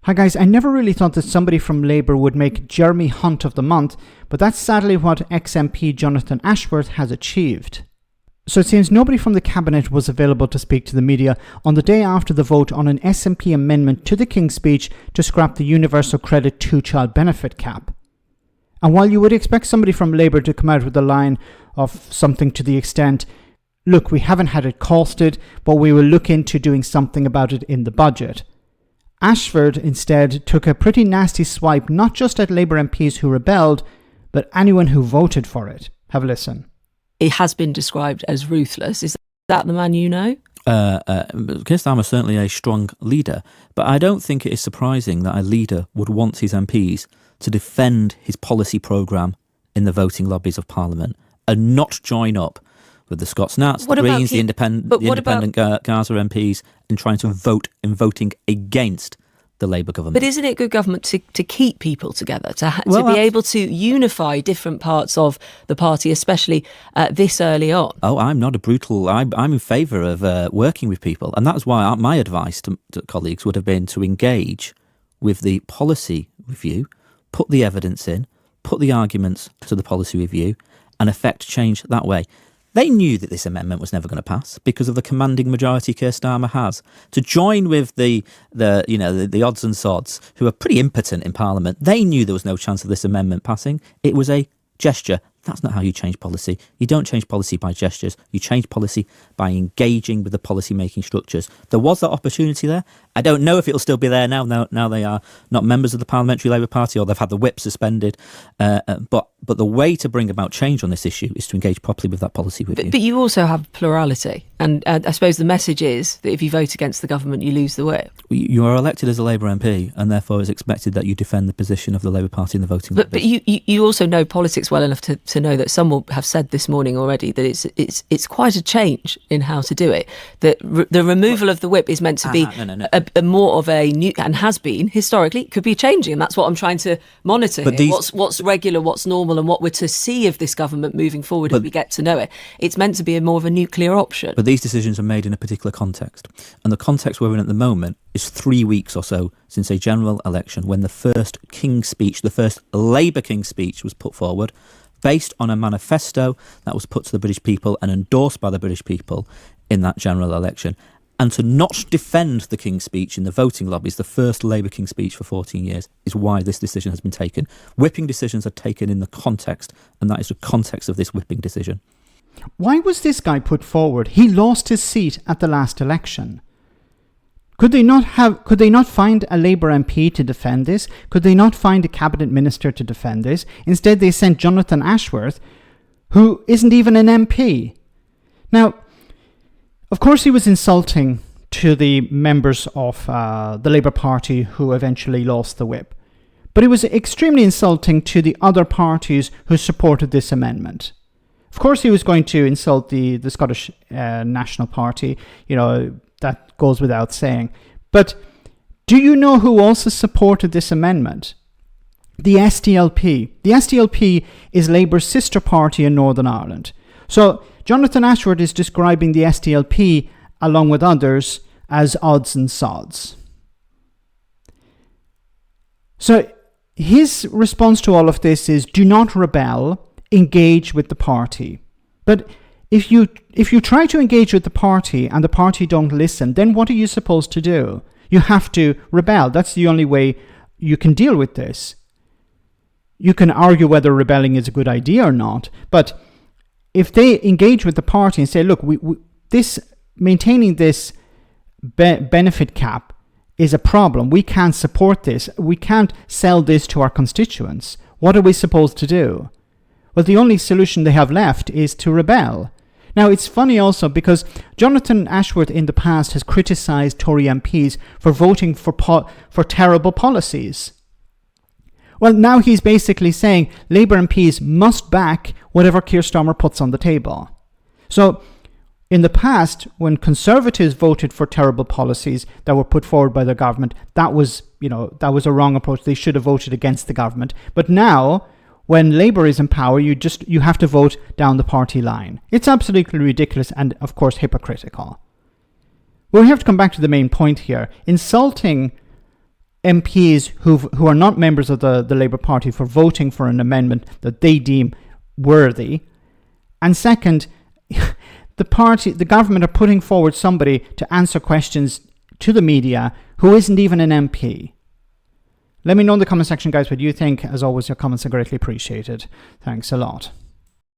Hi guys, I never really thought that somebody from Labour would make Jeremy Hunt of the month, but that's sadly what ex-MP Jonathan Ashworth has achieved. So it seems nobody from the cabinet was available to speak to the media on the day after the vote on an SNP amendment to the King's Speech to scrap the Universal Credit two-child benefit cap. And while you would expect somebody from Labour to come out with a line of something to the extent, look, we haven't had it costed, but we will look into doing something about it in the budget, Ashford instead took a pretty nasty swipe not just at Labour MPs who rebelled, but anyone who voted for it. Have a listen. It has been described as ruthless. Is that the man you know? Keir Starmer is certainly a strong leader, but I don't think it is surprising that a leader would want his MPs to defend his policy programme in the voting lobbies of Parliament and not join up with the Scots Nats, the Greens, the independent Gaza MPs in trying to vote in voting against the Labour government. But isn't it good government to keep people together, to be able to unify different parts of the party, especially this early on? Oh, I'm not a brutal... I'm in favour of working with people. And that's why my advice to colleagues would have been to engage with the policy review, put the evidence in, put the arguments to the policy review and effect change that way. They knew that this amendment was never going to pass because of the commanding majority Keir Starmer has. To join with the odds and sods who are pretty impotent in Parliament, they knew there was no chance of this amendment passing. It was a gesture. That's not how you change policy. You don't change policy by gestures. You change policy by engaging with the policy-making structures. There was that opportunity there. I don't know if it'll still be there now. Now they are not members of the Parliamentary Labour Party or they've had the whip suspended. But the way to bring about change on this issue is to engage properly with that policy review. But you also have plurality. And I suppose the message is that if you vote against the government, you lose the whip. You are elected as a Labour MP and therefore it's expected that you defend the position of the Labour Party in the voting lobbies. But you also know politics well enough to know that some will have said this morning already that it's quite a change in how to do it. That the removal of the whip is meant to be a more of a new, and has been historically, could be changing, and that's what I'm trying to monitor here. What's regular, what's normal, and what we're to see of this government moving forward if we get to know it. It's meant to be more of a nuclear option. But these decisions are made in a particular context, and the context we're in at the moment is 3 weeks or so since a general election when the first King's Speech, the first Labour King's Speech was put forward based on a manifesto that was put to the British people and endorsed by the British people in that general election. And to not defend the King's Speech in the voting lobbies, the first Labour King's Speech for 14 years, is why this decision has been taken. Whipping decisions are taken in the context, and that is the context of this whipping decision. Why was this guy put forward? He lost his seat at the last election. Could they not find a Labour MP to defend this? Could they not find a cabinet minister to defend this? Instead, they sent Jonathan Ashworth, who isn't even an MP. Now, of course, he was insulting to the members of the Labour Party who eventually lost the whip. But it was extremely insulting to the other parties who supported this amendment. Of course, he was going to insult the Scottish National Party, that goes without saying. But do you know who also supported this amendment? The SDLP. The SDLP is Labour's sister party in Northern Ireland. So Jonathan Ashworth is describing the SDLP, along with others, as odds and sods. So his response to all of this is, do not rebel, engage with the party. But if you try to engage with the party and the party don't listen, then what are you supposed to do? You have to rebel. That's the only way you can deal with this. You can argue whether rebelling is a good idea or not, but if they engage with the party and say, look, maintaining this benefit cap is a problem. We can't support this. We can't sell this to our constituents. What are we supposed to do? Well, the only solution they have left is to rebel. Now, it's funny also because Jonathan Ashworth in the past has criticised Tory MPs for voting for terrible policies. Well, now he's basically saying Labour MPs must back whatever Keir Starmer puts on the table. So, in the past, when Conservatives voted for terrible policies that were put forward by the government, that was a wrong approach. They should have voted against the government. But now, when Labour is in power, you have to vote down the party line. It's absolutely ridiculous and, of course, hypocritical. We have to come back to the main point here. Insulting MPs who are not members of the Labour Party for voting for an amendment that they deem worthy. And second, the government are putting forward somebody to answer questions to the media who isn't even an MP. Let me know in the comment section, guys, what you think. As always, your comments are greatly appreciated. Thanks a lot.